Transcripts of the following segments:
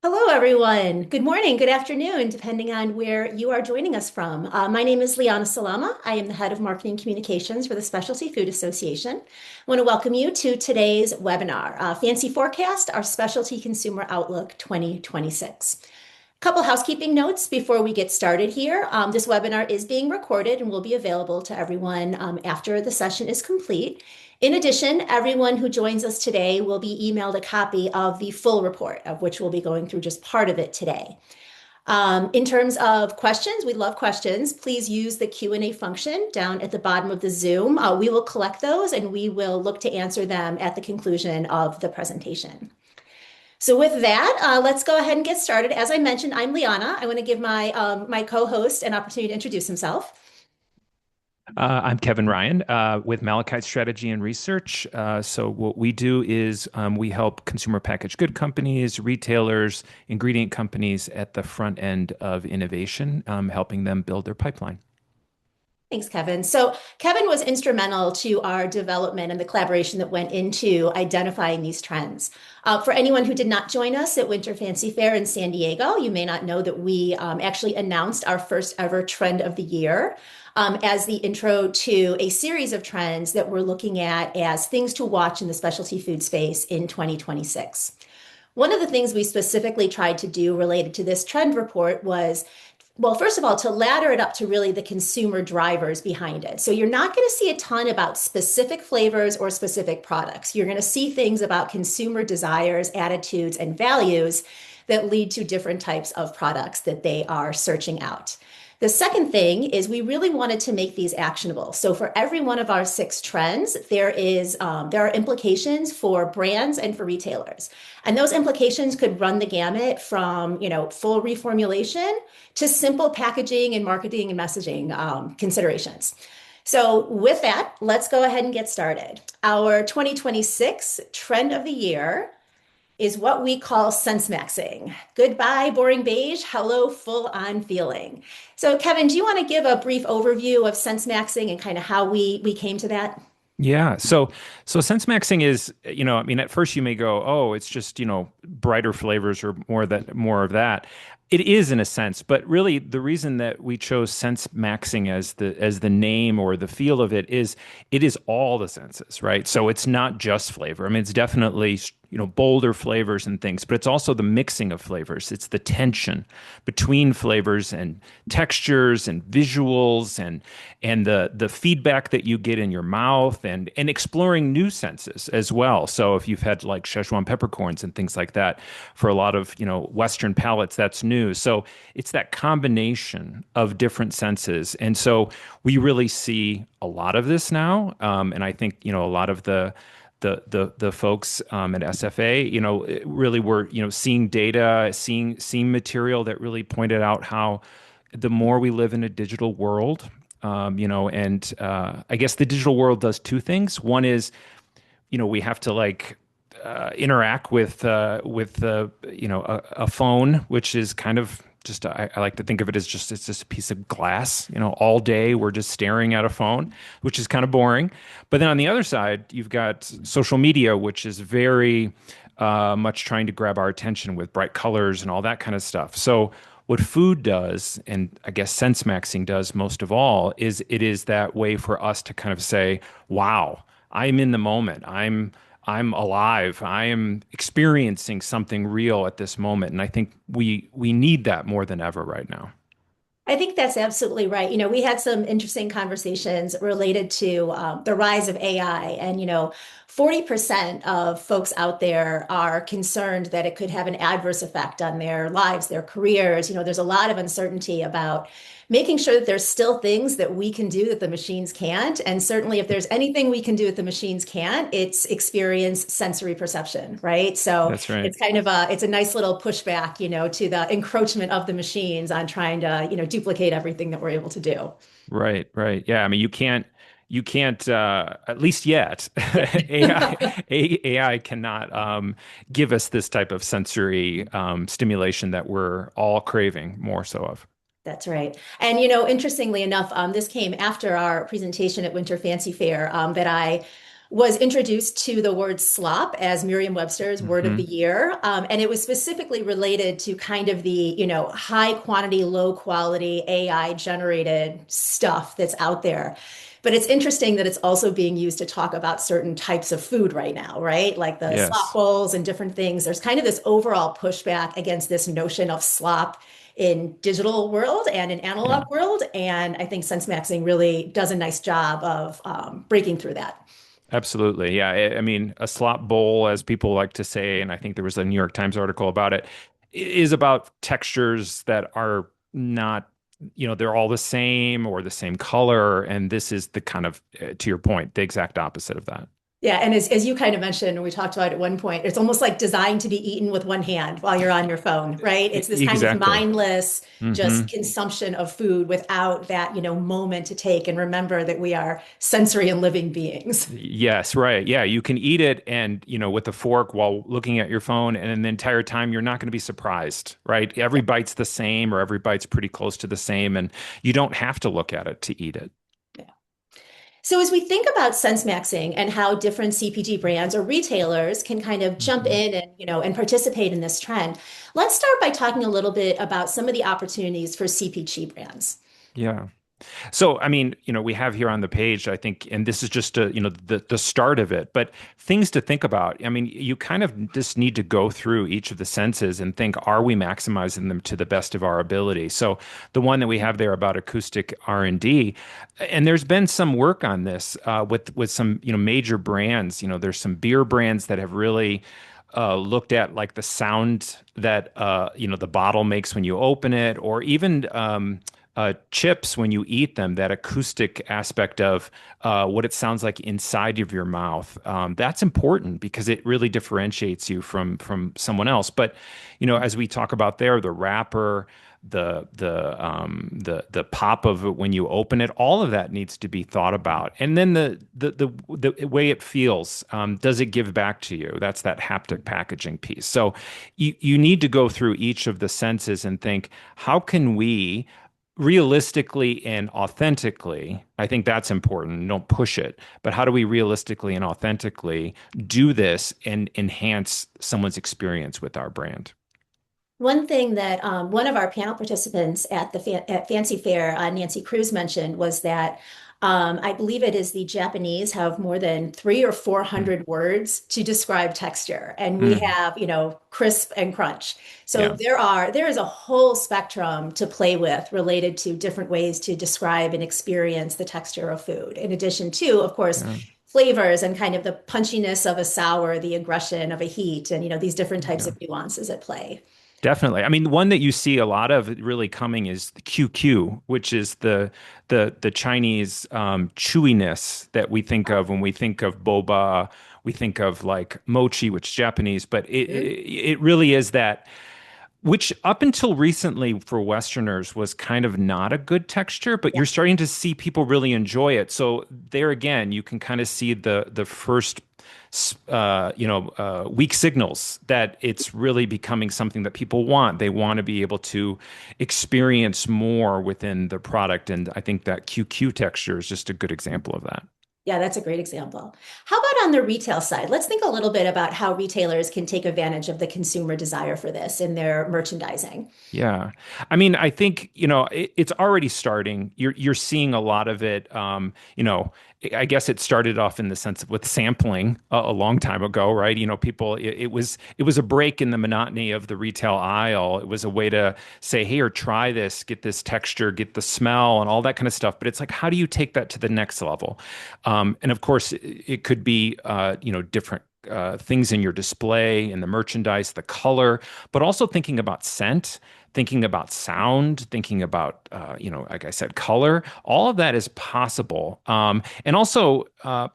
Hello, everyone. Good morning, good afternoon, depending on where you are joining us from. My name is Liana Salama. I am the head of marketing communications for the Specialty Food Association. I want to welcome you to today's webinar, Fancy Forecast, our Specialty Consumer Outlook 2026. Couple housekeeping notes before we get started here. This webinar is being recorded and will be available to everyone after the session is complete. In addition, everyone who joins us today will be emailed a copy of the full report, of which we'll be going through just part of it today. In terms of questions, we love questions. Please use the Q&A function down at the bottom of the Zoom. We will collect those and we will look to answer them at the conclusion of the presentation. So with that, let's go ahead and get started. As I mentioned, I'm Liana. I want to give my co-host an opportunity to introduce himself. I'm Kevin Ryan with Malachite Strategy and Research. So what we do is we help consumer packaged good companies, retailers, ingredient companies at the front end of innovation, helping them build their pipeline. Thanks, Kevin. So Kevin was instrumental to our development and the collaboration that went into identifying these trends. For anyone who did not join us at Winter Fancy Fair in San Diego, you may not know that we actually announced our first ever trend of the year as the intro to a series of trends that we're looking at as things to watch in the specialty food space in 2026. One of the things we specifically tried to do related to this trend report was, well, first of all, to ladder it up to really the consumer drivers behind it. So you're not going to see a ton about specific flavors or specific products. You're going to see things about consumer desires, attitudes, and values that lead to different types of products that they are searching out. The second thing is we really wanted to make these actionable. So for every one of our six trends, there are implications for brands and for retailers. And those implications could run the gamut from, full reformulation to simple packaging and marketing and messaging considerations. So with that, let's go ahead and get started. Our 2026 trend of the year is what we call sense maxing. Goodbye, boring beige. Hello, full on feeling. So, Kevin, do you want to give a brief overview of sense maxing and kind of how we came to that? Yeah. So sense maxing is, I mean, at first you may go, oh, it's just, brighter flavors or more of that. It is in a sense, but really the reason that we chose sense maxing as the name or the feel of it is all the senses, right? So it's not just flavor. I mean, it's definitely, bolder flavors and things, but it's also the mixing of flavors. It's the tension between flavors and textures and visuals and the feedback that you get in your mouth and exploring new senses as well. So if you've had like Szechuan peppercorns and things like that, for a lot of, Western palates, that's new. So it's that combination of different senses. And so we really see a lot of this now. And I think, a lot of the folks at SFA, really were, seeing data, seeing material that really pointed out how the more we live in a digital world, and I guess the digital world does two things. One is, we have to like interact with a phone, which is kind of just I like to think of it as just it's just a piece of glass. All day we're just staring at a phone, which is kind of boring. But then on the other side, you've got social media, which is very much trying to grab our attention with bright colors and all that kind of stuff. So what food does, and I guess sense maxing does most of all, is it is that way for us to kind of say, wow, I'm in the moment. I'm alive. I am experiencing something real at this moment. And I think we need that more than ever right now. I think that's absolutely right. We had some interesting conversations related to the rise of AI, and 40% of folks out there are concerned that it could have an adverse effect on their lives, their careers. There's a lot of uncertainty about making sure that there's still things that we can do that the machines can't. And certainly, if there's anything we can do that the machines can't, it's experience sensory perception, right? So That's right. it's kind of it's a nice little pushback, to the encroachment of the machines on trying to, duplicate everything that we're able to do. Right, right. Yeah. I mean, you can't, at least yet, AI cannot give us this type of sensory stimulation that we're all craving more so of. That's right. And, interestingly enough, this came after our presentation at Winter Fancy Fair that I was introduced to the word slop as Merriam-Webster's word of Hmm. the year. And it was specifically related to kind of the, high quantity, low quality AI generated stuff that's out there. But it's interesting that it's also being used to talk about certain types of food right now, right? Like the slop Yes. bowls and different things. There's kind of this overall pushback against this notion of slop in digital world and in Yeah. analog world. And I think Sense Maxing really does a nice job of breaking through that. Absolutely. Yeah. I mean, a slop bowl, as people like to say, and I think there was a New York Times article about it, is about textures that are not, they're all the same or the same color. And this is the kind of, to your point, the exact opposite of that. Yeah, and as you kind of mentioned, and we talked about at one point, it's almost like designed to be eaten with one hand while you're on your phone, right? It's this kind of Exactly. mindless, Hmm. just consumption of food without that, moment to take and remember that we are sensory and living beings. Yes, right. Yeah, you can eat it and, with a fork while looking at your phone, and then the entire time you're not going to be surprised, right? Every bite's the same or every bite's pretty close to the same, and you don't have to look at it to eat it. Yeah. So as we think about sense maxing and how different CPG brands or retailers can kind of jump Mhm. in and, and participate in this trend, let's start by talking a little bit about some of the opportunities for CPG brands. Yeah. So, I mean, we have here on the page, I think, and this is just the start of it, but things to think about. I mean, you kind of just need to go through each of the senses and think, are we maximizing them to the best of our ability? So, the one that we have there about acoustic R&D, and there's been some work on this with some major brands. There's some beer brands that have really looked at like the sound that the bottle makes when you open it, or even chips when you eat them, that acoustic aspect of what it sounds like inside of your mouth. That's important because it really differentiates you from someone else. But as we talk about there, the wrapper, the pop of it when you open it, all of that needs to be thought about. And then the way it feels, does it give back to you? That's that haptic packaging piece. So you need to go through each of the senses and think, how can we realistically and authentically, I think that's important. Don't push it. But how do we realistically and authentically do this and enhance someone's experience with our brand? One thing that one of our panel participants at at Fancy Fair, Nancy Cruz, mentioned was that I believe it is the Japanese have more than 300 or 400 words to describe texture, and we Mm, have, crisp and crunch. So yeah, there is a whole spectrum to play with related to different ways to describe and experience the texture of food. In addition to, of course, yeah, flavors and kind of the punchiness of a sour, the aggression of a heat, and these different types yeah. of nuances at play. Definitely. I mean, the one that you see a lot of really coming is the QQ, which is the Chinese chewiness that we think of when we think of boba. We think of like mochi, which is Japanese, but it really is that, which up until recently for Westerners was kind of not a good texture, but Yeah. you're starting to see people really enjoy it. So there again, you can kind of see the first weak signals that it's really becoming something that people want. They want to be able to experience more within the product, and I think that QQ texture is just a good example of that. Yeah, that's a great example. How about on the retail side? Let's think a little bit about how retailers can take advantage of the consumer desire for this in their merchandising. Yeah. I mean, I think, it's already starting. You're seeing a lot of it. I guess it started off in the sense of with sampling a long time ago, right? People it was a break in the monotony of the retail aisle. It was a way to say, "Hey, or try this, get this texture, get the smell and all that kind of stuff." But it's like, how do you take that to the next level? And of course, it could be different things in your display, in the merchandise, the color, but also thinking about scent, thinking about sound, thinking about, like I said, color. All of that is possible. And also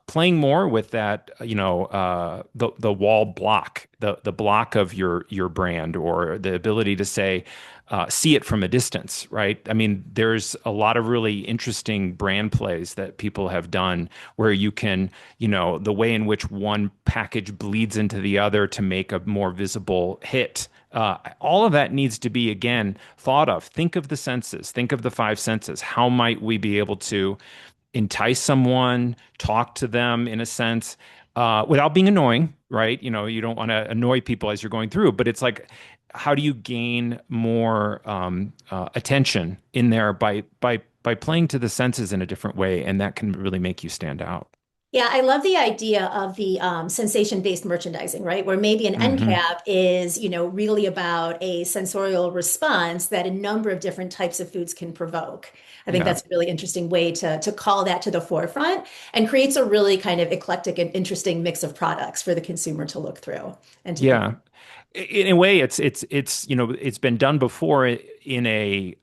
playing more with that, the wall block, the block of your brand, or the ability to say, see it from a distance, right? I mean, there's a lot of really interesting brand plays that people have done where you can, the way in which one package bleeds into the other to make a more visible hit. All of that needs to be, again, thought of. Think of the senses, think of the five senses. How might we be able to entice someone, talk to them in a sense, without being annoying, right? You know, you don't want to annoy people as you're going through, but it's like, how do you gain more attention in there by playing to the senses in a different way, and that can really make you stand out. Yeah, I love the idea of the sensation-based merchandising, right? Where maybe an end Hmm. cap is, really about a sensorial response that a number of different types of foods can provoke. I think Yeah. that's a really interesting way to call that to the forefront and creates a really kind of eclectic and interesting mix of products for the consumer to look through and to think. Yeah. In a way, it's it's been done before in a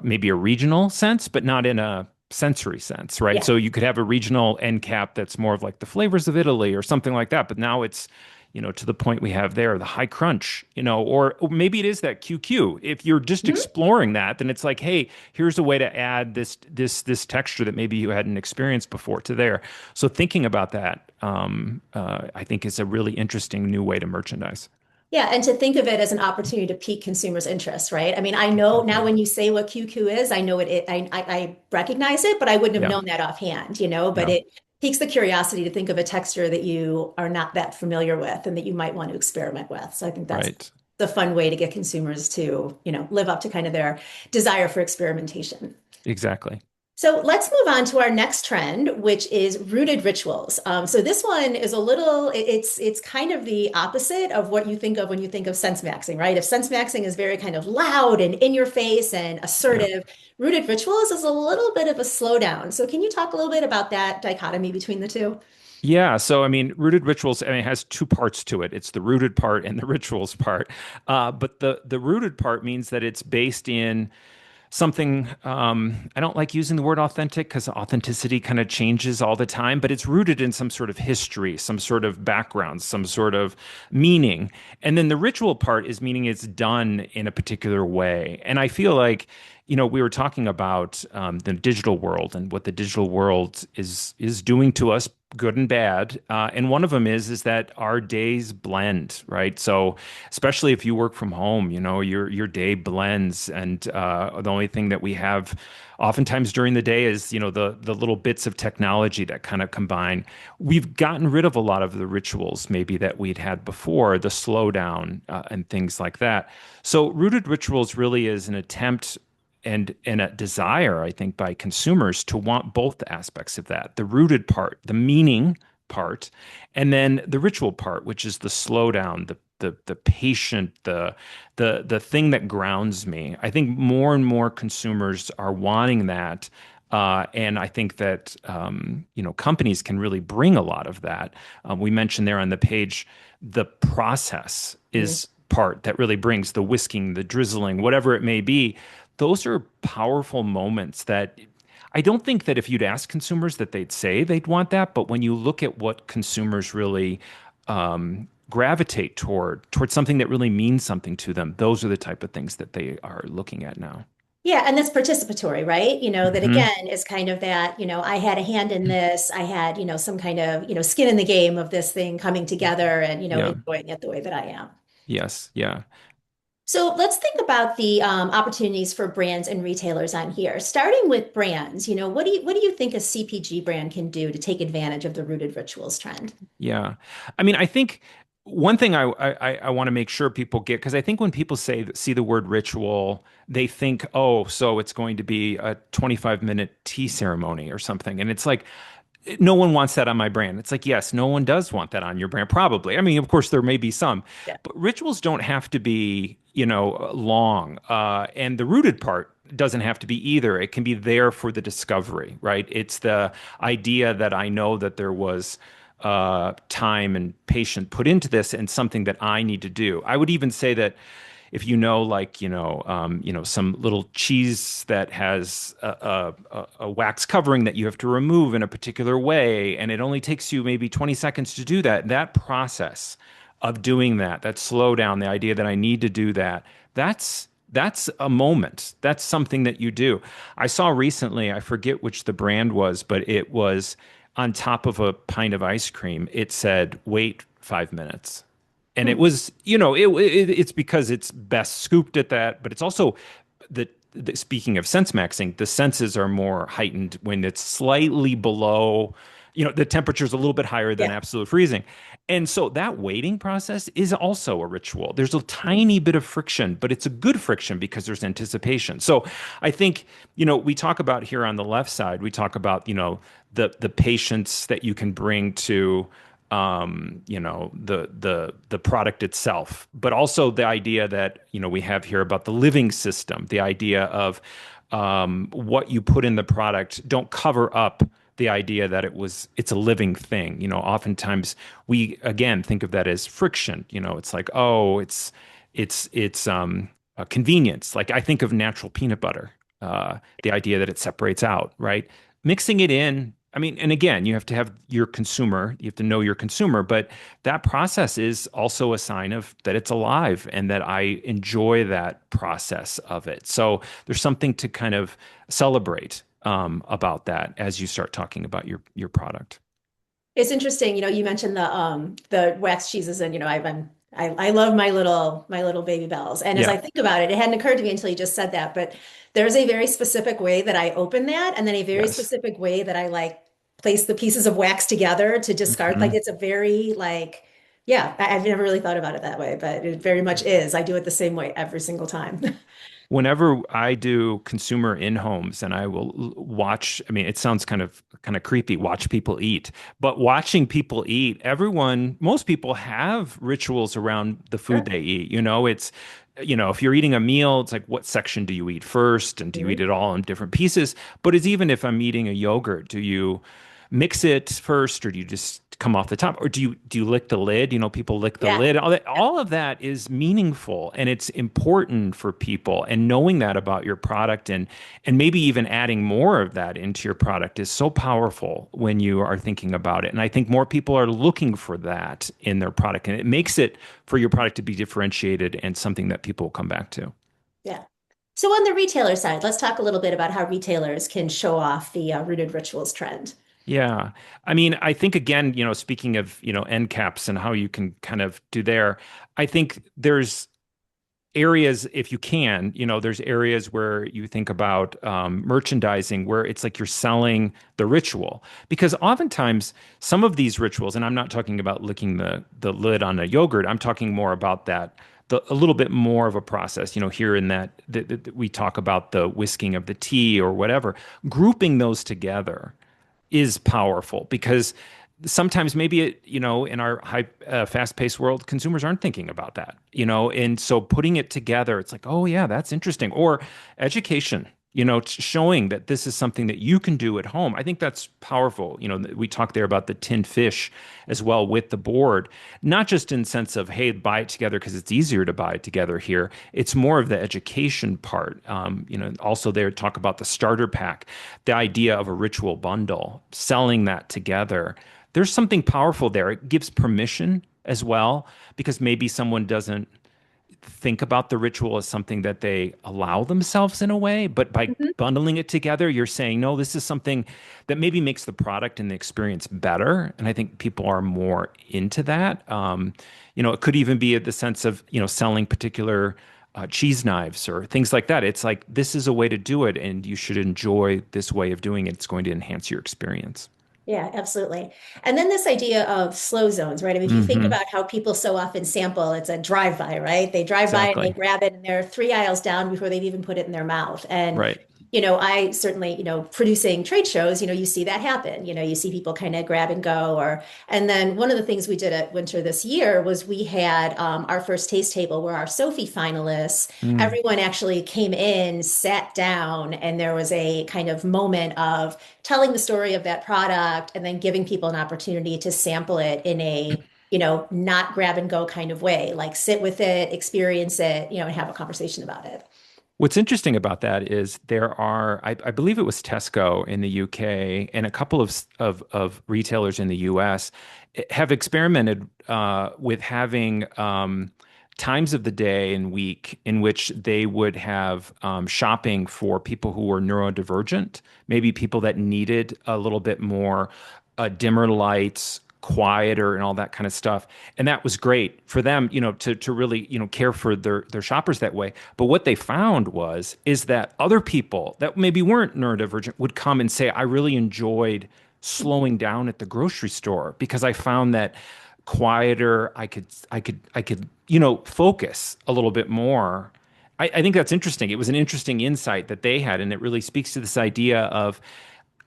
maybe a regional sense, but not in a sensory sense, right? Yeah. So you could have a regional end cap that's more of like the flavors of Italy or something like that, but now it's to the point we have there, the high crunch, or maybe it is that QQ. If you're just Mhm. exploring that, then it's like, hey, here's a way to add this texture that maybe you hadn't experienced before to there. So thinking about that, I think is a really interesting new way to merchandise. Yeah, and to think of it as an opportunity to pique consumers' interest, right? I mean, I know now Exactly. when you say what QQ is, I know I recognize it, but I wouldn't have Yeah. known that offhand, but Yeah. it piques the curiosity to think of a texture that you are not that familiar with and that you might want to experiment with. So I think that's Right. the fun way to get consumers to, live up to kind of their desire for experimentation. Exactly. So let's move on to our next trend, which is rooted rituals. So this one is a little, it's kind of the opposite of what you think of when you think of sense maxing, right? If sense maxing is very kind of loud and in your face and Yeah. assertive, rooted rituals is a little bit of a slowdown. So can you talk a little bit about that dichotomy between the two? Yeah. So, I mean, rooted rituals, I mean, it has two parts to it. It's the rooted part and the rituals part. But the rooted part means that it's based in something. I don't like using the word authentic because authenticity kind of changes all the time, but it's rooted in some sort of history, some sort of background, some sort of meaning. And then the ritual part is meaning it's done in a particular way. And I feel like, we were talking about the digital world and what the digital world is doing to us, good and bad. And one of them is that our days blend, right? So especially if you work from home, your day blends, and the only thing that we have oftentimes during the day is the little bits of technology that kind of combine. We've gotten rid of a lot of the rituals maybe that we'd had before, the slowdown and things like that. So rooted rituals really is an attempt and a desire, I think, by consumers to want both aspects of that, the rooted part, the meaning part, and then the ritual part, which is the slowdown, the patient, the thing that grounds me. I think more and more consumers are wanting that. And I think that companies can really bring a lot of that. We mentioned there on the page, the process is part that really brings the whisking, the drizzling, whatever it may be. Those are powerful moments that I don't think that if you'd ask consumers that they'd say they'd want that, but when you look at what consumers really gravitate towards something that really means something to them, those are the type of things that they are looking at now. Yeah, and that's participatory, right? That Hmm. again is kind of that, I had a hand in this. I had, some kind of, skin in the game of this thing coming together and, Yeah. enjoying it the way that I am. Yes. Yeah. So let's think about the opportunities for brands and retailers on here. Starting with brands, what do you think a CPG brand can do to take advantage of the rooted rituals trend? Yeah. I mean, I think one thing I want to make sure people get, because I think when people see the word ritual, they think, oh, so it's going to be a 25-minute tea ceremony or something. And it's like, no one wants that on my brand. It's like, yes, no one does want that on your brand, probably. I mean, of course, there may be some, Yeah. but rituals don't have to be, long. And the rooted part doesn't have to be either. It can be there for the discovery, right? It's the idea that I know that there was time and patience put into this and something that I need to do. I would even say that if like some little cheese that has a wax covering that you have to remove in a particular way, and it only takes you maybe 20 seconds to do that. That process of doing that slow down, the idea that I need to do that, that's a moment. That's something that you do. I saw recently, I forget which the brand was, but it was on top of a pint of ice cream. It said, wait 5 minutes. And it Hmm. was, it's because it's best scooped at that, but it's also the speaking of sense maxing, the senses are more heightened when it's slightly below, the temperature is a little bit higher than Yeah. absolute freezing. And so that waiting process is also a ritual. There's a tiny bit of friction, but it's a good friction because there's anticipation. So I think, we talk about here on the left side, we talk about, the patience that you can bring to the product itself, but also the idea that we have here about the living system, the idea of what you put in the product don't cover up the idea that it's a living thing. Oftentimes we again think of that as friction. It's like, oh, it's a convenience. Like I think of natural peanut butter, the idea that it separates out, right? Mixing it in. I mean, and again, you have to have your consumer, you have to know your consumer, but that process is also a sign of that it's alive and that I enjoy that process of it. So there's something to kind of celebrate about that as you start talking about your product. It's interesting, you mentioned the wax cheeses, and I love my little baby bells. And as Yeah. I think about it, it hadn't occurred to me until you just said that, but there's a very specific way that I open that, and then a very Yes. specific way that I like place the pieces of wax together to discard. Like Mhm. it's a very like, yeah, I've never really thought about it that way, but it very much is. I do it the same way every single time. Whenever I do consumer in homes and I will watch, I mean, it sounds kind of creepy, watch people eat, but watching people eat, most people have rituals around the food Sure. they eat. If you're eating a meal, it's like, what section do you eat first? And do you eat Mhm. it all in different pieces? But it's even if I'm eating a yogurt, do you mix it first or do you just come off the top or do you lick the lid? People lick the Yeah. lid. All of that is meaningful and it's important for people, and knowing that about your product and maybe even adding more of that into your product is so powerful when you are thinking about it. And I think more people are looking for that in their product, and it makes it for your product to be differentiated and something that people will come back to. Yeah. So on the retailer side, let's talk a little bit about how retailers can show off the rooted rituals trend. Yeah. I mean, I think again, speaking of, end caps and how you can kind of do there, I think there's areas, if you can, there's areas where you think about merchandising where it's like you're selling the ritual. Because oftentimes some of these rituals, and I'm not talking about licking the lid on a yogurt, I'm talking more about that. A little bit more of a process, here in that we talk about the whisking of the tea or whatever, grouping those together is powerful because sometimes maybe in our high fast-paced world consumers aren't thinking about that, and so putting it together, it's like, oh yeah, that's interesting. Or education, showing that this is something that you can do at home. I think that's powerful. We talked there about the tin fish as well with the board, not just in sense of, hey, buy it together because it's easier to buy it together here. It's more of the education part. Also there talk about the starter pack, the idea of a ritual bundle, selling that together. There's something powerful there. It gives permission as well, because maybe someone doesn't think about the ritual as something that they allow themselves in a way, but by Mhm. bundling it together, you're saying, no, this is something that maybe makes the product and the experience better. And I think people are more into that. It could even be the sense of, selling particular cheese knives or things like that. It's like, this is a way to do it, and you should enjoy this way of doing it. It's going to enhance your experience. Yeah, absolutely. And then this idea of slow zones, right? I mean, if you think Hmm. about how people so often sample, it's a drive-by, right? They drive by and they Exactly. grab it and they're three aisles down before they've even put it in their mouth. And, Right. I certainly, producing trade shows, you see that happen. You see people kind of grab and go and then one of the things we did at Winter this year was we had our first taste table where our Sophie finalists, Mm. everyone actually came in, sat down, and there was a kind of moment of telling the story of that product and then giving people an opportunity to sample it in a, not grab and go kind of way, like sit with it, experience it, and have a conversation about it. What's interesting about that is there are, I believe it was Tesco in the UK and a couple of retailers in the US have experimented with having times of the day and week in which they would have shopping for people who were neurodivergent, maybe people that needed a little bit more dimmer lights, quieter and all that kind of stuff. And that was great for them, to really, care for their shoppers that way. But what they found is that other people that maybe weren't neurodivergent would come and say, I really enjoyed slowing down at the grocery store because I found that quieter, I could, focus a little bit more. I think that's interesting. It was an interesting insight that they had, and it really speaks to this idea of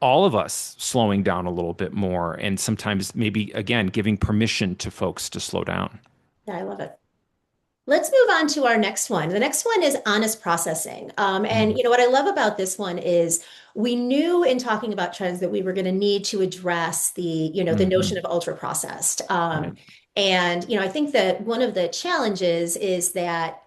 all of us slowing down a little bit more, and sometimes maybe again giving permission to folks to slow down. Yeah, I love it. Let's move on to our next one. The next one is honest processing. And Mm, what I love about this one is we knew in talking about trends that we were going to need to address the notion hmm. of ultra processed. Right. And I think that one of the challenges is that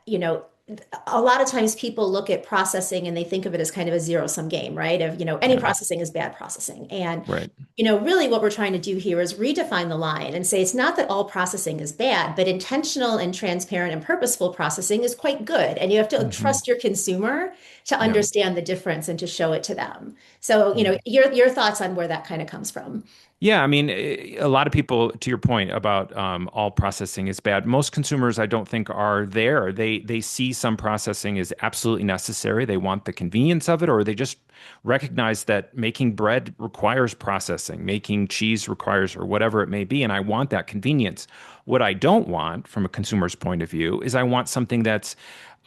a lot of times people look at processing and they think of it as kind of a zero sum game, right? Of any Yeah. processing is bad processing. And Right. really what we're trying to do here is redefine the line and say it's not that all processing is bad, but intentional and transparent and purposeful processing is quite good. And you have to Hmm. trust your consumer to Yeah. understand the difference and to show it to them. So, Yeah. your thoughts on where that kind of comes from. Yeah, I mean, a lot of people, to your point about all processing is bad. Most consumers, I don't think, are there. They see some processing is absolutely necessary. They want the convenience of it, or they just recognize that making bread requires processing, making cheese requires, or whatever it may be, and I want that convenience. What I don't want, from a consumer's point of view, is I want something that's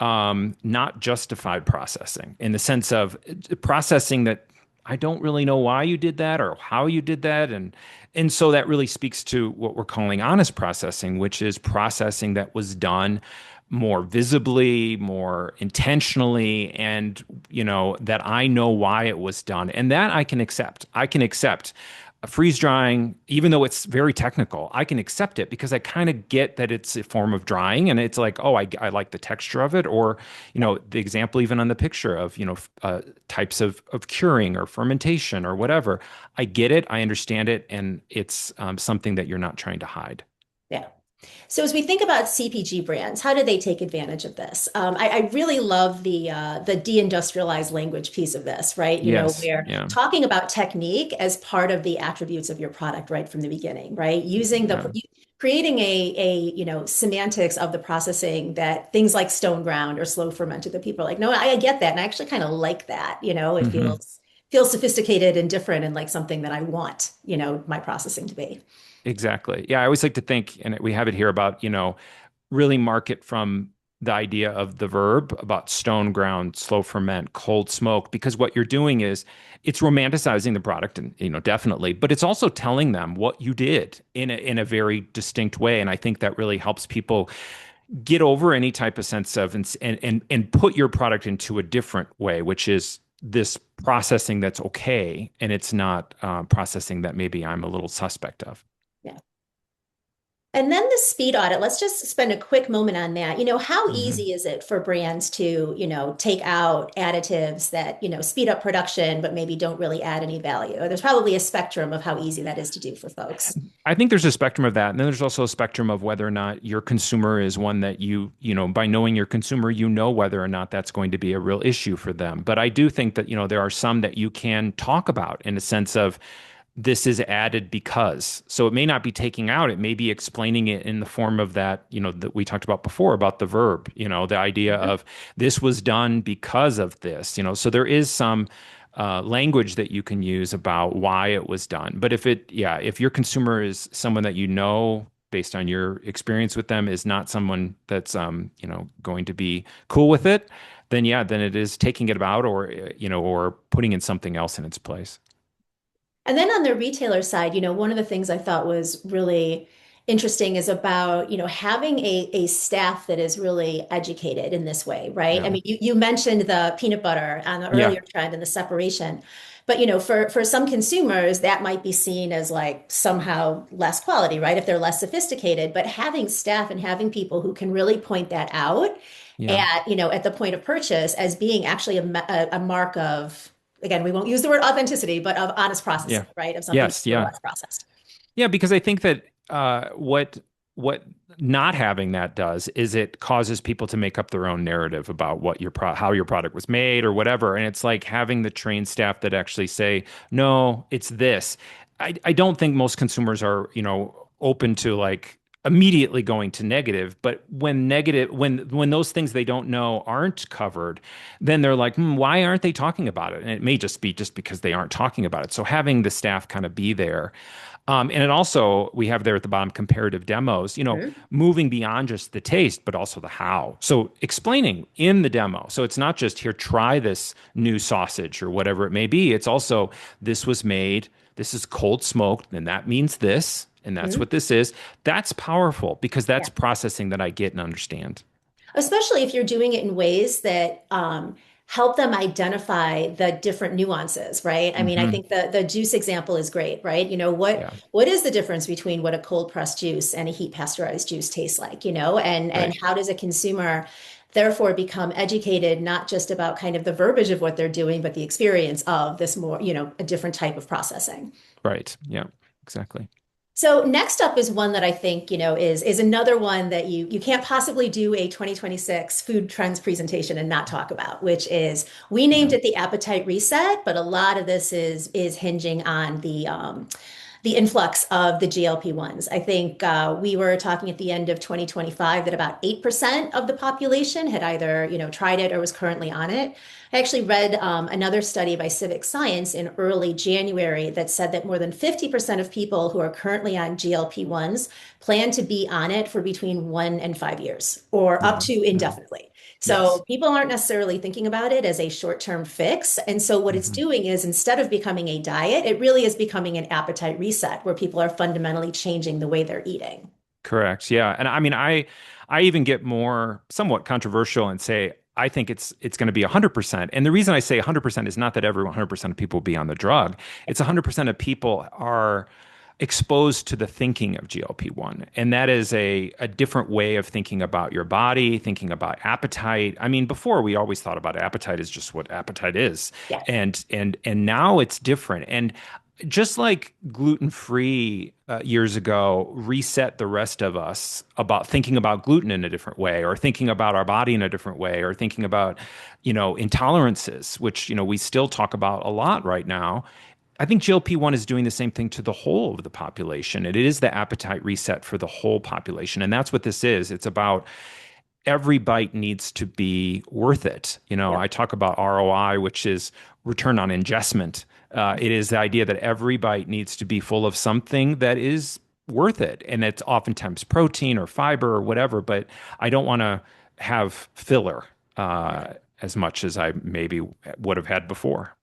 not justified processing in the sense of processing that I don't really know why you did that or how you did that. And so that really speaks to what we're calling honest processing, which is processing that was done more visibly, more intentionally, and that I know why it was done. And that I can accept. I can accept freeze drying, even though it's very technical, I can accept it because I kind of get that it's a form of drying, and it's like, oh, I like the texture of it, or the example even on the picture of types of curing or fermentation or whatever. I get it, I understand it, and it's something that you're not trying to hide. Yeah. So as we think about CPG brands, how do they take advantage of this? I really love the deindustrialized language piece of this, right? Yes, Where yeah, talking about technique as part of the attributes of your product right from the beginning, right? Using yeah, creating a semantics of the processing that things like stone ground or slow fermented that people are like, no, I get that, and I actually kind of like that. It hmm, feels sophisticated and different and like something that I want, my processing to be. exactly. Yeah, I always like to think, and we have it here about really market from the idea of the verb about stone ground, slow ferment, cold smoke, because what you're doing is it's romanticizing the product, and definitely, but it's also telling them what you did in a very distinct way. And I think that really helps people get over any type of sense of and put your product into a different way, which is this processing that's okay, and it's not processing that maybe I'm a little suspect of. Yeah. And then the speed audit, let's just spend a quick moment on that. How Hmm. easy is it for brands to, take out additives that, speed up production, but maybe don't really add any value? There's probably a spectrum of how easy that is to do for folks. I think there's a spectrum of that. And then there's also a spectrum of whether or not your consumer is one that by knowing your consumer, whether or not that's going to be a real issue for them. But I do think that, there are some that you can talk about in a sense of this is added because. So it may not be taking out, it may be explaining it in the form of that, that we talked about before about the verb, the idea Mhm. of this was done because of this, so there is some language that you can use about why it was done. But if your consumer is someone that based on your experience with them, is not someone that's going to be cool with it, then yeah, then it is taking it out, or putting in something else in its place. And then on the retailer side, one of the things I thought was really interesting is about, having a staff that is really educated in this way, right? I Yeah. mean, you mentioned the peanut butter on the Yeah. earlier trend and the separation, but for some consumers, that might be seen as like somehow less quality, right? If they're less sophisticated, but having staff and having people who can really point that out Yeah. at the point of purchase as being actually a mark of, again, we won't use the word authenticity, but of honest processing, Yeah. right? Of something Yes. more or Yeah. less processed. Yeah, because I think that what not having that does is it causes people to make up their own narrative about how your product was made or whatever. And it's like having the trained staff that actually say, no, it's this. I don't think most consumers are, open to like immediately going to negative, but when those things they don't know aren't covered, then they're like, why aren't they talking about it? And it may just be just because they aren't talking about it. So having the staff kind of be there. And it also, we have there at the bottom comparative demos, Mhm. moving beyond just the taste, but also the how. So explaining in the demo. So it's not just here, try this new sausage or whatever it may be. It's also, this was made, this is cold smoked, and that means this, and that's Mhm. what this is. That's powerful because Yeah. that's processing that I get and understand. Especially if you're doing it in ways that help them identify the different nuances, right? I mean, I Hmm. think the juice example is great, right? Yeah, What is the difference between what a cold pressed juice and a heat pasteurized juice tastes like, and right. how does a consumer therefore become educated not just about kind of the verbiage of what they're doing, but the experience of this more, a different type of processing. Right. Yeah, exactly. So next up is one that I think, is another one that you can't possibly do a 2026 food trends presentation and not talk about, which is we named Yeah. it the appetite reset, but a lot of this is hinging on the influx of the GLP-1s. I think we were talking at the end of 2025 that about 8% of the population had either, tried it or was currently on it. I actually read another study by Civic Science in early January that said that more than 50% of people who are currently on GLP-1s plan to be on it for between 1 and 5 years or up Yeah. to Yeah. indefinitely. Yes. So people aren't necessarily thinking about it as a short-term fix. And so what it's Hmm. doing is instead of becoming a diet, it really is becoming an appetite reset where people are fundamentally changing the way they're eating. Correct. Yeah. And I mean, I even get more somewhat controversial and say I think it's going to be 100%. And the reason I say 100% is not that every 100% of people will be on the drug. It's 100% of people are exposed to the thinking of GLP-1. And that is a different way of thinking about your body, thinking about appetite. I mean, before we always thought about appetite as just what appetite is. Yeah. And now it's different. And just like gluten-free years ago reset the rest of us about thinking about gluten in a different way or thinking about our body in a different way or thinking about intolerances, which we still talk about a lot right now. I think GLP-1 is doing the same thing to the whole of the population. It is the appetite reset for the whole population, and that's what this is. It's about every bite needs to be worth it. Yep. I talk about ROI, which is return on investment. It is the idea that every bite needs to be full of something that is worth it. And it's oftentimes protein or fiber or whatever, but I don't want to have filler as much as I maybe would have had before.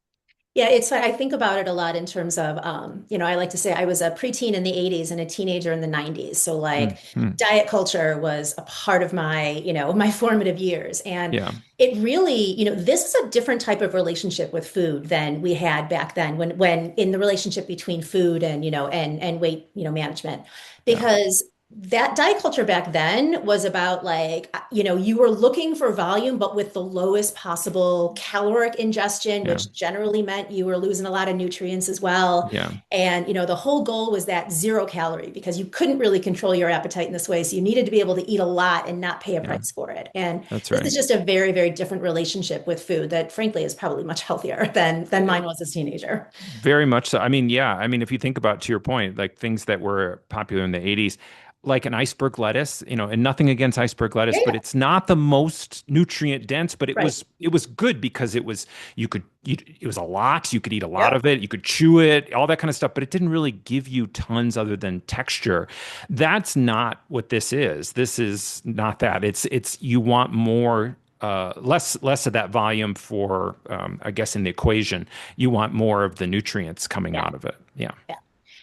Yeah, I think about it a lot in terms of, I like to say I was a preteen in the 80s and a teenager in the 90s. So like Mm-hmm. diet culture was a part of my, my formative years. And Yeah, it really, this is a different type of relationship with food than we had back then when in the relationship between food and, and weight, management. yeah, Because that diet culture back then was about like, you were looking for volume, but with the lowest possible caloric ingestion, yeah, which generally meant you were losing a lot of nutrients as well. yeah, And, the whole goal was that 0 calorie because you couldn't really control your appetite in this way. So you needed to be able to eat a lot and not pay a yeah. price for it. And That's this right. is just a very, very different relationship with food that frankly is probably much healthier than mine was as a teenager. Very much so. I mean, yeah. I mean, if you think about to your point, like things that were popular in the 80s, like an iceberg lettuce, and nothing against iceberg lettuce, Yeah, but yeah, it's not the most nutrient dense, but it right. was it was good because it was a lot, you could eat a lot Yep. of it, you could chew it, all that kind of stuff, but it didn't really give you tons other than texture. That's not what this is. This is not that. It's you want more less of that volume for I guess in the equation you want more of the nutrients coming Yeah. out of it. Yeah. Yeah.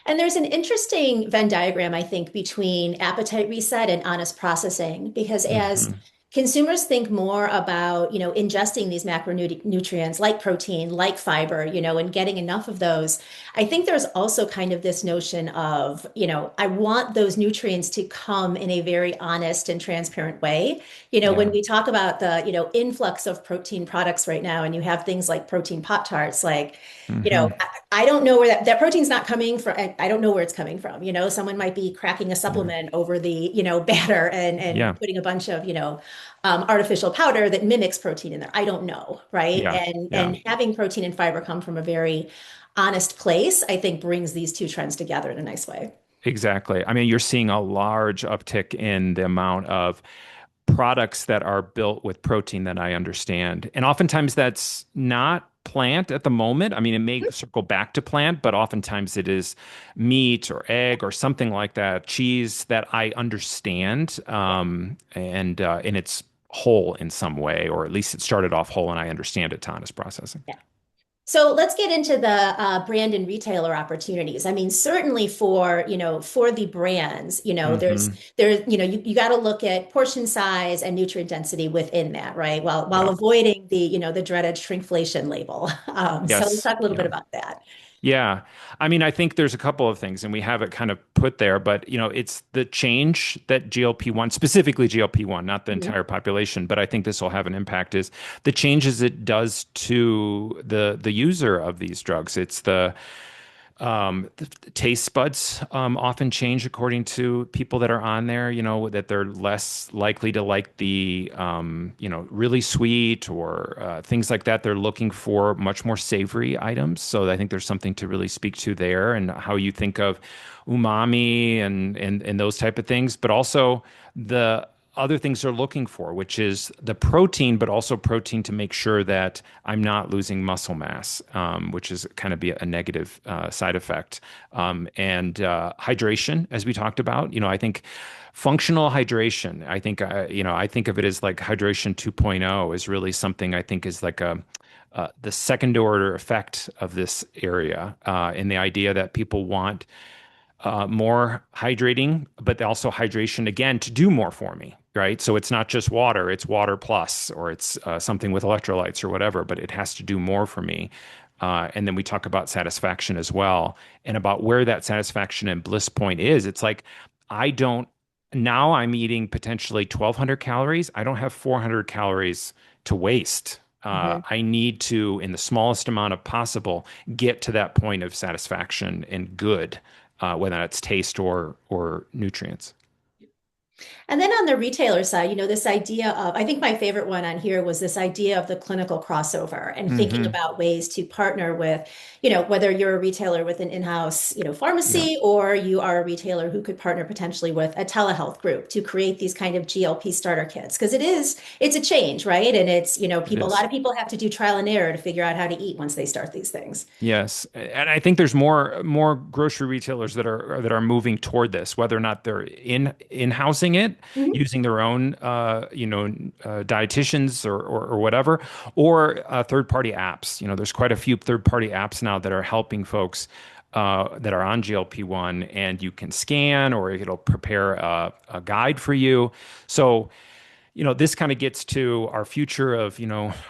And there's an interesting Venn diagram, I think, between appetite reset and honest processing, because as Hmm. consumers think more about, ingesting these macronutrients like protein, like fiber, and getting enough of those, I think there's also kind of this notion of, I want those nutrients to come in a very honest and transparent way. When Yeah. we talk about the, influx of protein products right now, and you have things like protein Pop-Tarts, like, Hmm. I don't know where that protein's not coming from. I don't know where it's coming from. Someone might be cracking a Yeah. supplement over the, batter and Yeah. putting a bunch of, artificial powder that mimics protein in there. I don't know, right? Yeah. And Yeah. having protein and fiber come from a very honest place, I think brings these two trends together in a nice way. Exactly. I mean, you're seeing a large uptick in the amount of products that are built with protein that I understand. And oftentimes that's not plant at the moment. I mean, it may circle back to plant, but oftentimes it is meat or egg or something like that, cheese that I understand, and it's whole in some way, or at least it started off whole and I understand it, Thomas processing. Yeah. So let's get into the brand and retailer opportunities. I mean, certainly for the brands, Hmm. you got to look at portion size and nutrient density within that, right? While Yeah. avoiding the dreaded shrinkflation label. So let's Yes. talk a little bit Yeah. about that. Yeah. I mean, I think there's a couple of things, and we have it kind of put there, but it's the change that GLP-1, specifically GLP-1, not the Mhm. entire population, but I think this will have an impact is the changes it does to the user of these drugs. It's the taste buds often change according to people that are on there, that they're less likely to like the, really sweet or things like that. They're looking for much more savory items. So I think there's something to really speak to there and how you think of umami and those type of things, but also the other things they're looking for, which is the protein, but also protein to make sure that I'm not losing muscle mass, which is kind of be a negative side effect. And hydration, as we talked about, I think functional hydration, I think of it as like hydration 2.0 is really something I think is like the second order effect of this area, and the idea that people want more hydrating, but also hydration again to do more for me, right? So it's not just water, it's water plus, or it's something with electrolytes or whatever, but it has to do more for me. And then we talk about satisfaction as well and about where that satisfaction and bliss point is. It's like, I don't, now I'm eating potentially 1,200 calories. I don't have 400 calories to waste. Mhm. I need to, in the smallest amount of possible, get to that point of satisfaction and good, whether that's taste or nutrients. And then on the retailer side, this idea of, I think my favorite one on here was this idea of the clinical crossover and thinking Hmm. about ways to partner with, whether you're a retailer with an in-house, Yeah. pharmacy, or you are a retailer who could partner potentially with a telehealth group to create these kind of GLP starter kits. Because it's a change, right? And it's, It a lot is. of people have to do trial and error to figure out how to eat once they start these things. Yes, and I think there's more grocery retailers that are moving toward this, whether or not they're in-housing it, Mhm. using their own dietitians or whatever, or third-party apps. There's quite a few third-party apps now that are helping folks that are on GLP-1, and you can scan or it'll prepare a guide for you. So this kind of gets to our future of,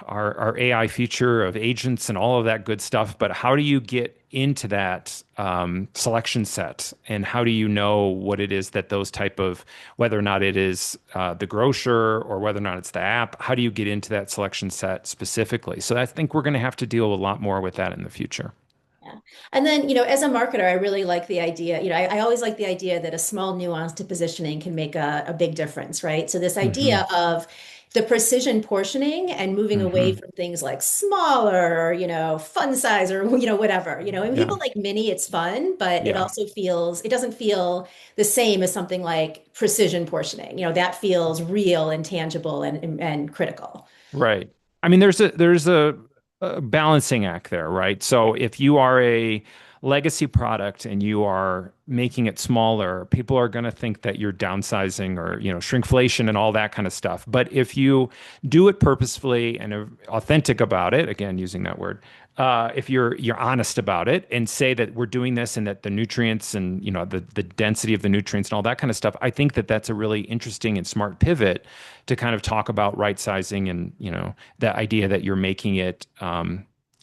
our AI future of agents and all of that good stuff. But how do you get into that selection set? And how do you know what it is that those type of, whether or not it is the grocer or whether or not it's the app, how do you get into that selection set specifically? So I think we're going to have to deal a lot more with that in the future. Yeah. And then, as a marketer, I really like the idea, I always like the idea that a small nuance to positioning can make a big difference, right? So this idea Hmm. of the precision portioning and moving away Hmm. from things like smaller or, fun size or, whatever, and Yeah. people like mini, it's fun, but Yeah. it doesn't feel the same as something like precision portioning, that feels real and tangible and critical. Right. I mean, there's a balancing act there, right? So if you are a legacy product and you are making it smaller, people are going to think that you're downsizing or, shrinkflation and all that kind of stuff. But if you do it purposefully and are authentic about it, again, using that word, if you're honest about it and say that we're doing this and that the nutrients and the density of the nutrients and all that kind of stuff, I think that that's a really interesting and smart pivot to kind of talk about right sizing and that idea that you're making it.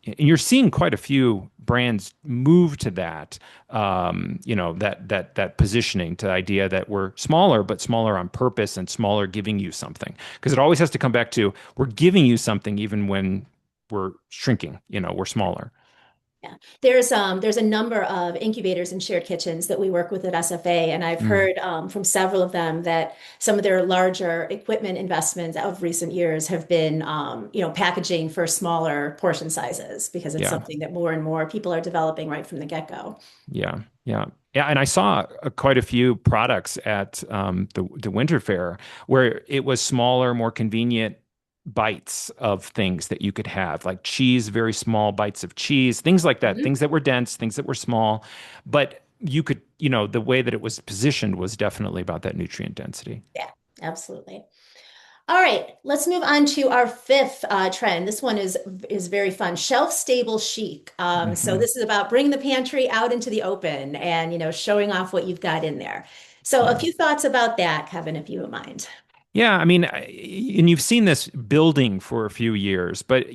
And you're seeing quite a few brands move to that, that positioning to the idea that we're smaller, but smaller on purpose and smaller, giving you something. Because it always has to come back to we're giving you something even when we're shrinking, we're smaller. Yeah, there's a number of incubators and shared kitchens that we work with at SFA, and I've Mm, heard from several of them that some of their larger equipment investments of recent years have been packaging for smaller portion sizes because it's yeah. something that more and more people are developing right from the get-go. Yeah, yeah, yeah. And I saw quite a few products at the Winter Fair where it was smaller, more convenient bites of things that you could have, like cheese, very small bites of cheese, things like that, Mhm. things that were dense, things that were small, but you could, the way that it was positioned was definitely about that nutrient density. Yeah, absolutely. All right, let's move on to our fifth trend. This one is very fun. Shelf-stable chic. So Hmm. this is about bringing the pantry out into the open and showing off what you've got in there. So a Yeah. few thoughts about that, Kevin, if you don't mind. Yeah, I mean, and you've seen this building for a few years, but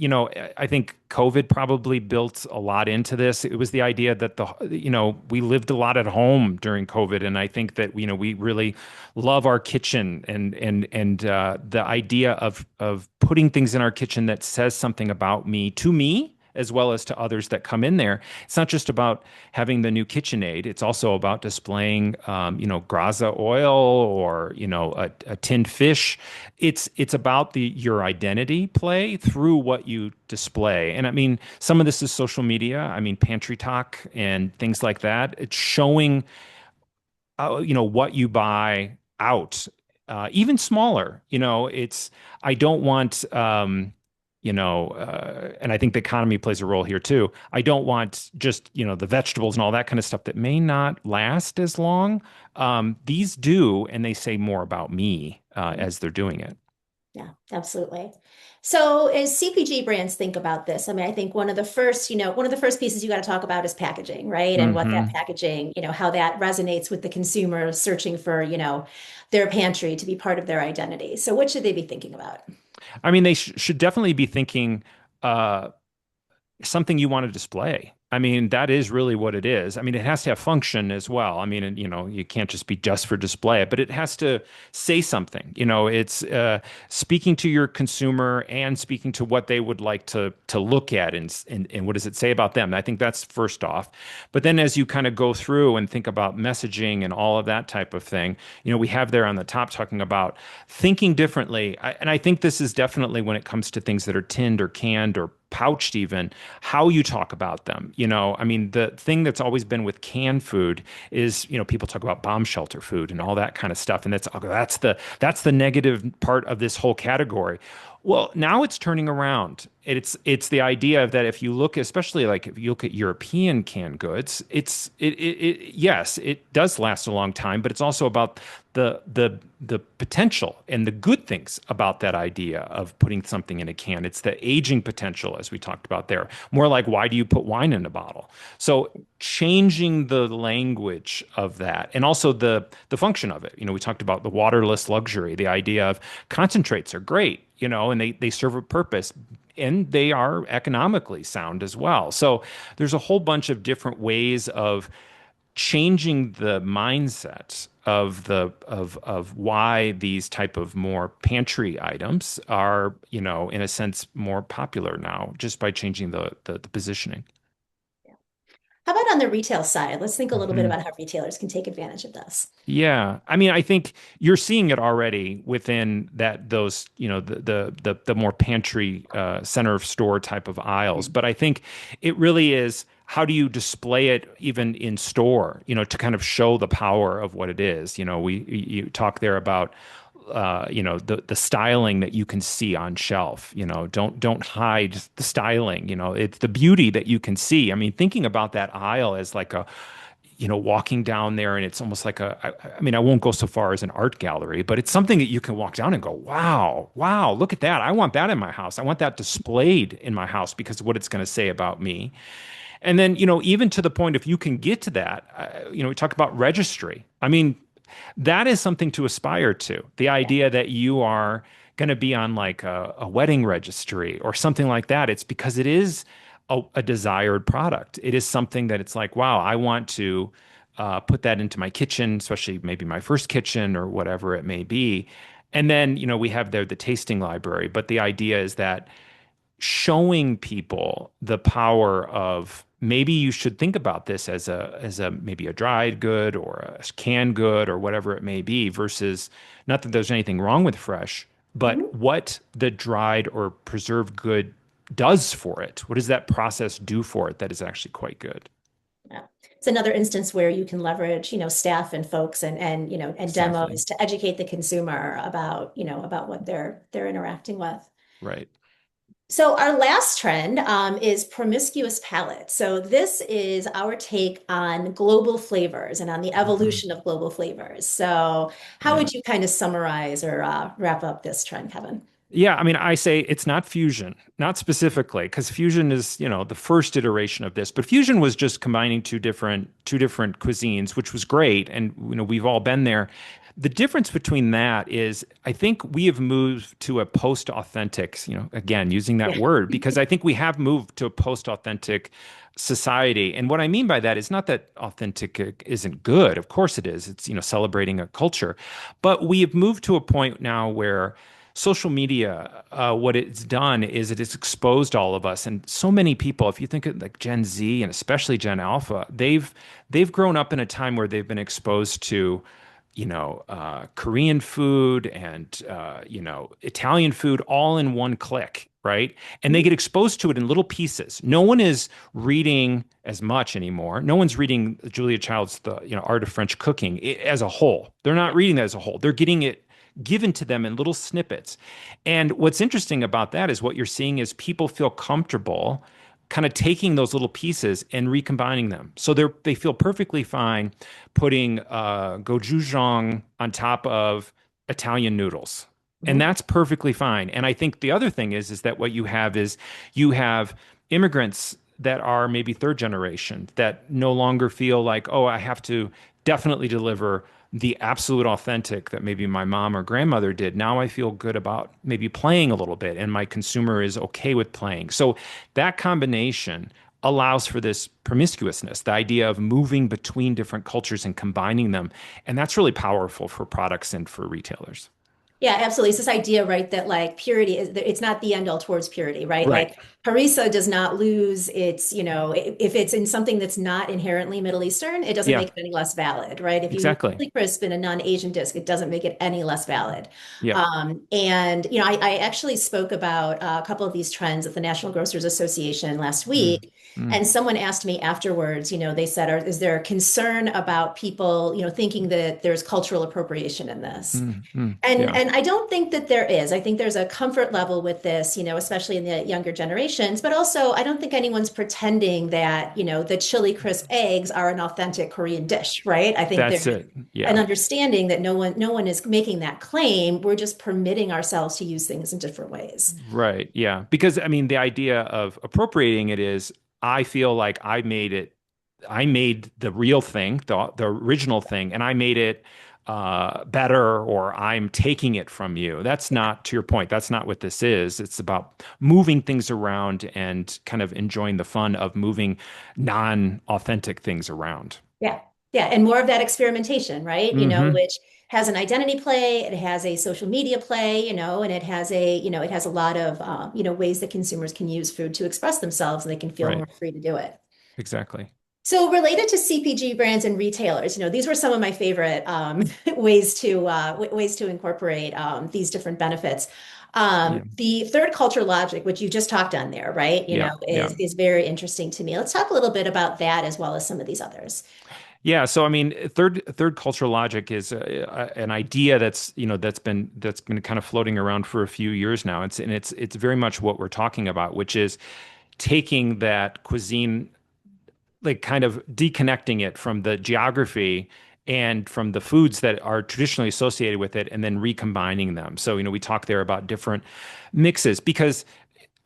I think COVID probably built a lot into this. It was the idea that we lived a lot at home during COVID, and I think that we really love our kitchen and the idea of putting things in our kitchen that says something about me to me, as well as to others that come in there. It's not just about having the new KitchenAid. It's also about displaying, Graza oil or, a tinned fish. It's about your identity play through what you display. And I mean, some of this is social media. I mean, Pantry Talk and things like that. It's showing what you buy out, even smaller. I don't want, and I think the economy plays a role here too. I don't want just, the vegetables and all that kind of stuff that may not last as long. These do, and they say more about me as they're doing it. Yeah, absolutely. So as CPG brands think about this, I mean, I think one of the first pieces you got to talk about is packaging, right? And what that Hmm. packaging, how that resonates with the consumer searching for, their pantry to be part of their identity. So what should they be thinking about? I mean, they should definitely be thinking. Uh, Something you want to display. I mean, that is really what it is. I mean, it has to have function as well. I mean, you can't just be just for display, but it has to say something. It's speaking to your consumer and speaking to what they would like to look at and what does it say about them. I think that's first off. But then as you kind of go through and think about messaging and all of that type of thing, we have there on the top talking about thinking differently. And I think this is definitely when it comes to things that are tinned or canned or pouched even how you talk about them. I mean, the thing that's always been with canned food is, people talk about bomb shelter food and all that kind of stuff, and that's the negative part of this whole category. Well, now it's turning around. It's the idea of that if you look, especially like if you look at European canned goods, yes, it does last a long time, but it's also about the potential and the good things about that idea of putting something in a can. It's the aging potential, as we talked about there. More like, why do you put wine in a bottle? So changing the language of that and also the function of it. We talked about the waterless luxury, the idea of concentrates are great, and they serve a purpose and they are economically sound as well. So there's a whole bunch of different ways of changing the mindset of why these type of more pantry items are, in a sense more popular now just by changing the positioning. How about on the retail side? Let's think a little bit Mhm. about how retailers can take advantage of this. Yeah, I mean, I think you're seeing it already within those, the more pantry, center of store type of aisles. But I think it really is how do you display it even in store, to kind of show the power of what it is. You talk there about the styling that you can see on shelf. Don't hide the styling. It's the beauty that you can see. I mean, thinking about that aisle as like a walking down there and it's almost like I mean, I won't go so far as an art gallery, but it's something that you can walk down and go, wow, wow, look at that. I want that in my house. I want that displayed in my house because of what it's going to say about me. And then, even to the point, if you can get to that, we talk about registry. I mean, that is something to aspire to. The Yeah. idea that you are going to be on like a wedding registry or something like that. It's because it is a desired product. It is something that it's like, wow, I want to put that into my kitchen, especially maybe my first kitchen or whatever it may be. And then, we have there the tasting library. But the idea is that showing people the power of maybe you should think about this as a maybe a dried good or a canned good or whatever it may be versus not that there's anything wrong with fresh, but Mhm. what the dried or preserved good does for it. What does that process do for it that is actually quite good? Yeah. It's another instance where you can leverage, staff and folks and and Exactly. demos to educate the consumer about, about what they're interacting with. Right. So our last trend is promiscuous palate. So this is our take on global flavors and on the Hmm. evolution of global flavors. So how Yeah. would you kind of summarize or wrap up this trend, Kevin? Yeah, I mean, I say it's not fusion, not specifically, because fusion is, the first iteration of this. But fusion was just combining two different cuisines, which was great, and we've all been there. The difference between that is, I think we have moved to a post-authentic, again, using that Yeah. word, because I think we have moved to a post-authentic society. And what I mean by that is not that authentic isn't good. Of course it is. It's, celebrating a culture. But we have moved to a point now where social media, what it's done is it has exposed all of us, and so many people. If you think of like Gen Z and especially Gen Alpha, they've grown up in a time where they've been exposed to, Korean food and Italian food all in one click, right? And they Mhm. get exposed to it in little pieces. No one is reading as much anymore. No one's reading Julia Child's The Art of French Cooking as a whole. They're not reading that as a whole. They're getting it given to them in little snippets. And what's interesting about that is what you're seeing is people feel comfortable kind of taking those little pieces and recombining them. So they feel perfectly fine putting gochujang on top of Italian noodles. And Mhm. that's perfectly fine. And I think the other thing is that what you have immigrants that are maybe third generation that no longer feel like, oh, I have to definitely deliver the absolute authentic that maybe my mom or grandmother did. Now I feel good about maybe playing a little bit, and my consumer is okay with playing. So that combination allows for this promiscuousness, the idea of moving between different cultures and combining them. And that's really powerful for products and for retailers. Yeah, absolutely. It's this idea, right, that like purity is it's not the end all towards purity, right? Right. Like harissa does not lose its, if it's in something that's not inherently Middle Eastern, it doesn't Yeah, make it any less valid, right? If you use exactly. chili crisp in a non-Asian dish, it doesn't make it any less valid. Yeah. And I actually spoke about a couple of these trends at the National Grocers Association last Mm, week. mm, And someone asked me afterwards, they said, is there a concern about people, thinking that there's cultural appropriation in this? And yeah. and I don't think that there is. I think there's a comfort level with this, especially in the younger generations. But also, I don't think anyone's pretending that, the chili crisp eggs are an authentic Korean dish, right? I think That's there's it. an Yeah. understanding that no one is making that claim. We're just permitting ourselves to use things in different ways. Right. Yeah. Because I mean, the idea of appropriating it is I feel like I made the real thing, the original thing, and I made it better, or I'm taking it from you. That's not, to your point, that's not what this is. It's about moving things around and kind of enjoying the fun of moving non-authentic things around. Yeah. Yeah. And more of that experimentation, right? Hmm. Which has an identity play, it has a social media play, and it has a lot of, ways that consumers can use food to express themselves and they can feel more Right. free to do it. Exactly. So related to CPG brands and retailers, these were some of my favorite ways to incorporate these different benefits. Yeah. The third culture logic, which you just talked on there, right? Yeah. Yeah. Is very interesting to me. Let's talk a little bit about that as well as some of these others. Yeah, so I mean, third cultural logic is an idea that's that's been kind of floating around for a few years now. It's very much what we're talking about, which is taking that cuisine, like kind of deconnecting it from the geography and from the foods that are traditionally associated with it, and then recombining them. So we talk there about different mixes because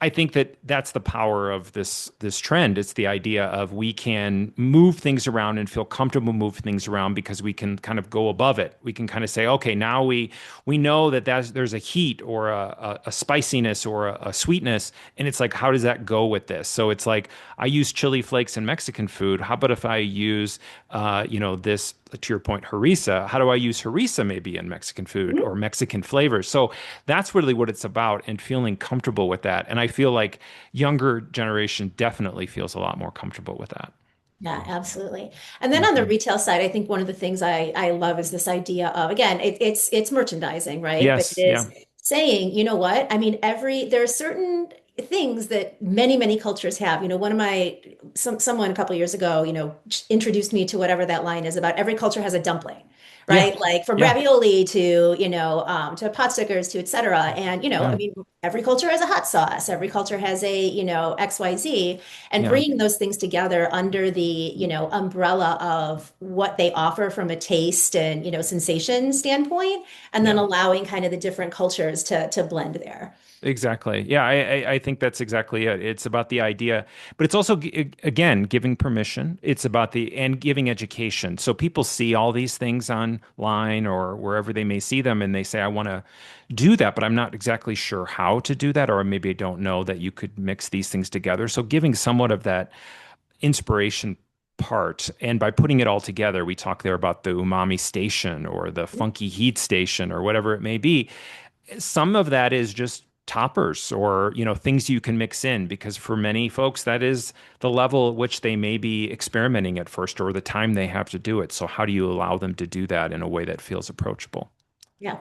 I think that that's the power of this trend. It's the idea of we can move things around and feel comfortable move things around because we can kind of go above it. We can kind of say, okay, now we know that there's a heat or a spiciness or a sweetness, and it's like, how does that go with this? So it's like I use chili flakes in Mexican food. How about if I use this to your point, harissa. How do I use harissa maybe in Mexican food or Mexican flavors? So that's really what it's about and feeling comfortable with that. And I feel like younger generation definitely feels a lot more comfortable with that. Yeah, absolutely. And then on the Hmm. retail side, I think one of the things I love is this idea of, again, it's merchandising, right? But it Yes. Yeah. is saying, you know what? I mean, there are certain things that many cultures have. One of someone a couple years ago, introduced me to whatever that line is about. Every culture has a dumpling, Yeah. right? Like from Yeah. ravioli to pot stickers to et cetera. And I Yeah. mean, every culture has a hot sauce. Every culture has a, XYZ, and Yeah. bringing those things together under the umbrella of what they offer from a taste and sensation standpoint, and then Yeah. allowing kind of the different cultures to blend there. Exactly. Yeah, I think that's exactly it. It's about the idea, but it's also again giving permission. It's about the and giving education. So people see all these things online or wherever they may see them, and they say, "I want to do that, but I'm not exactly sure how to do that, or maybe I don't know that you could mix these things together." So giving somewhat of that inspiration part, and by putting it all together, we talk there about the umami station or the funky heat station or whatever it may be. Some of that is just toppers or things you can mix in because for many folks that is the level at which they may be experimenting at first or the time they have to do it. So how do you allow them to do that in a way that feels approachable? Yeah.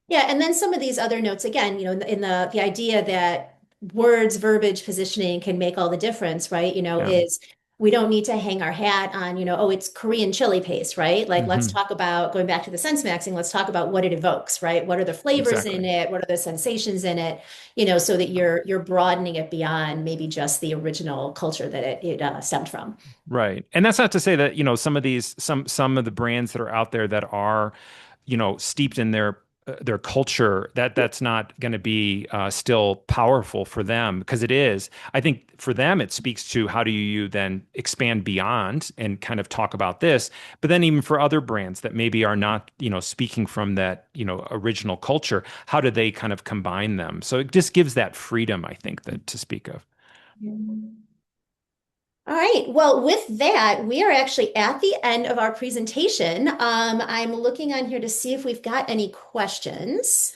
Yeah, and then some of these other notes again, in the idea that words, verbiage, positioning can make all the difference, right? Yeah. Is we don't need to hang our hat on, oh, it's Korean chili paste, right? Like let's Hmm. talk about going back to the sense maxing, let's talk about what it evokes, right? What are the flavors in Exactly. it? What are the sensations in it? So that you're broadening it beyond maybe just the original culture that it stemmed from. Right. And that's not to say that, some of these some of the brands that are out there that are, steeped in their culture, that's not going to be still powerful for them because it is. I think for them it speaks to how do you then expand beyond and kind of talk about this, but then even for other brands that maybe are not, speaking from that, original culture, how do they kind of combine them? So it just gives that freedom, I think, that to speak of. All right. Well, with that, we are actually at the end of our presentation. I'm looking on here to see if we've got any questions.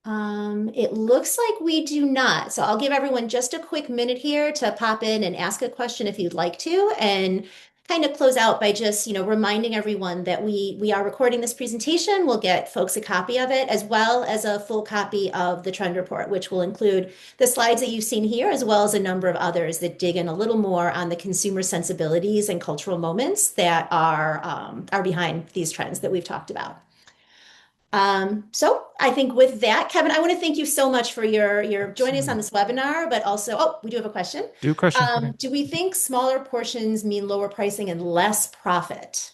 It looks like we do not. So I'll give everyone just a quick minute here to pop in and ask a question if you'd like to, and kind of close out by just, reminding everyone that we are recording this presentation. We'll get folks a copy of it as well as a full copy of the trend report, which will include the slides that you've seen here, as well as a number of others that dig in a little more on the consumer sensibilities and cultural moments that are behind these trends that we've talked about. So I think with that, Kevin, I want to thank you so much for your joining us on Excellent. this webinar, but also, oh, we do have a question. Do a question. Okay. Do we think smaller portions mean lower pricing and less profit?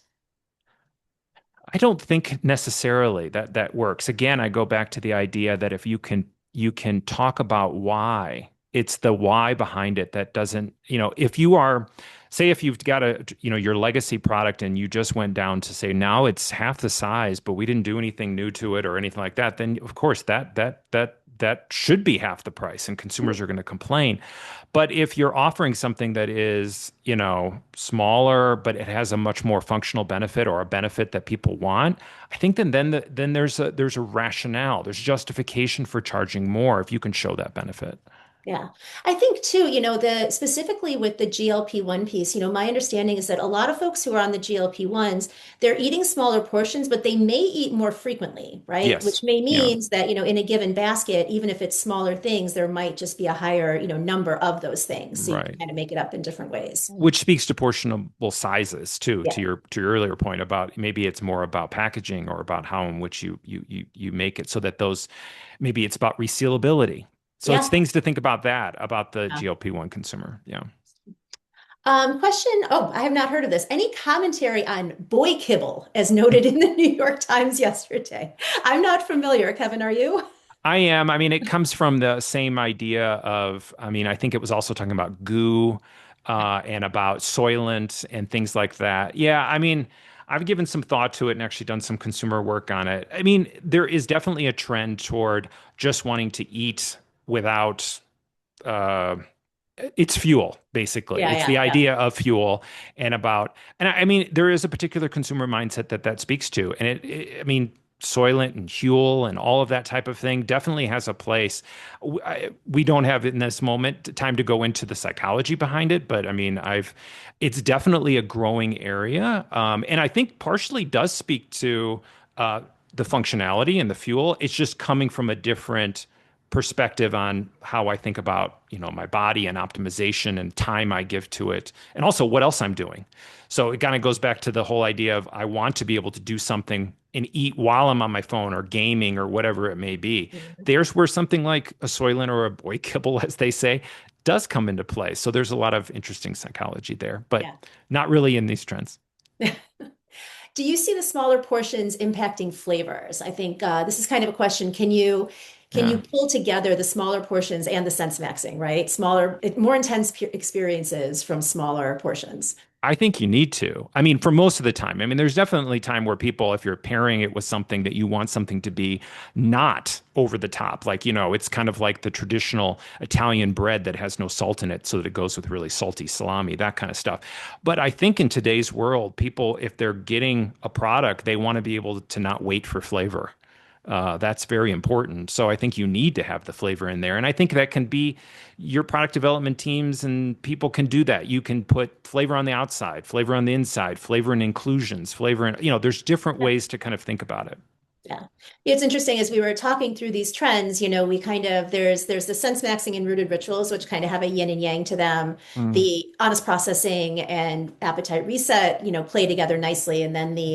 I don't think necessarily that works. Again, I go back to the idea that if you can talk about why, it's the why behind it that doesn't, if you are, say if you've got your legacy product and you just went down to say now it's half the size, but we didn't do anything new to it or anything like that, then of course that should be half the price and consumers are going to complain. But if you're offering something that is, smaller, but it has a much more functional benefit or a benefit that people want, I think then there's a rationale, there's justification for charging more if you can show that benefit. Yeah. I think too, the specifically with the GLP-1 piece, my understanding is that a lot of folks who are on the GLP-1s, they're eating smaller portions, but they may eat more frequently, right? Which Yes. may Yeah. means that, in a given basket, even if it's smaller things, there might just be a higher, number of those things. So you can Right. kind of make it up in different ways. Which speaks to portionable sizes too, Yeah. to your earlier point about maybe it's more about packaging or about how in which you make it so that those maybe it's about resealability. So it's Yeah. things to think about that, about the Yeah. GLP-1 consumer. Yeah. Question. Oh, I have not heard of this. Any commentary on boy kibble as noted in the New York Times yesterday? I'm not familiar. Kevin, are you? I am. I mean, it comes from the same idea of, I mean, I think it was also talking about goo and about soylent and things like that. Yeah, I mean, I've given some thought to it and actually done some consumer work on it. I mean, there is definitely a trend toward just wanting to eat without uh, It's fuel, basically. Yeah, It's yeah, the yeah. idea of fuel and about, and I mean, there is a particular consumer mindset that speaks to, and I mean, Soylent and Huel and all of that type of thing definitely has a place. We don't have in this moment time to go into the psychology behind it, but I mean, it's definitely a growing area, and I think partially does speak to uh, the functionality and the fuel. It's just coming from a different perspective on how I think about, my body and optimization and time I give to it, and also what else I'm doing. So it kind of goes back to the whole idea of I want to be able to do something and eat while I'm on my phone or gaming or whatever it may be. Mhm. There's where something like a Soylent or a boy kibble, as they say, does come into play. So there's a lot of interesting psychology there, but Yeah. not really in these trends. Do you see the smaller portions impacting flavors? I think this is kind of a question. Can you Yeah. pull together the smaller portions and the sense maxing, right? More intense experiences from smaller portions. I think you need to. I mean, for most of the time. I mean, there's definitely time where people, if you're pairing it with something that you want something to be not over the top, like, it's kind of like the traditional Italian bread that has no salt in it so that it goes with really salty salami, that kind of stuff. But I think in today's world, people, if they're getting a product, they want to be able to not wait for flavor. That's very important. So I think you need to have the flavor in there. And I think that can be your product development teams and people can do that. You can put flavor on the outside, flavor on the inside, flavor in inclusions, flavor in, there's different ways to kind of think about it. Yeah. It's interesting as we were talking through these trends, we kind of there's the sense maxing and rooted rituals, which kind of have a yin and yang to them. Mm, The honest processing and appetite reset, play together nicely. And then the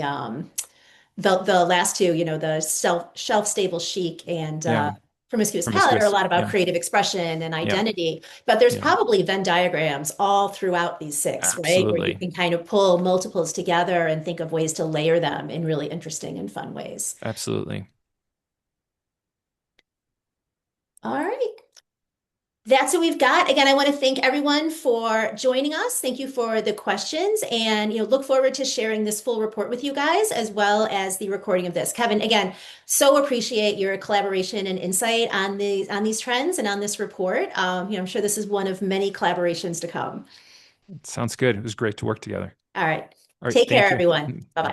last two, the shelf stable chic and yeah. promiscuous palate are a Promiscuous. lot about Yeah. creative expression and Yeah. identity. But there's Yeah. probably Venn diagrams all throughout these six, right? Where you Absolutely. can kind of pull multiples together and think of ways to layer them in really interesting and fun ways. Absolutely. All right. That's what we've got. Again, I want to thank everyone for joining us. Thank you for the questions and look forward to sharing this full report with you guys as well as the recording of this. Kevin, again, so appreciate your collaboration and insight on these trends and on this report. I'm sure this is one of many collaborations to come. Sounds good. It was great to work together. All right. All right. Take care, Thank you. everyone. Bye-bye.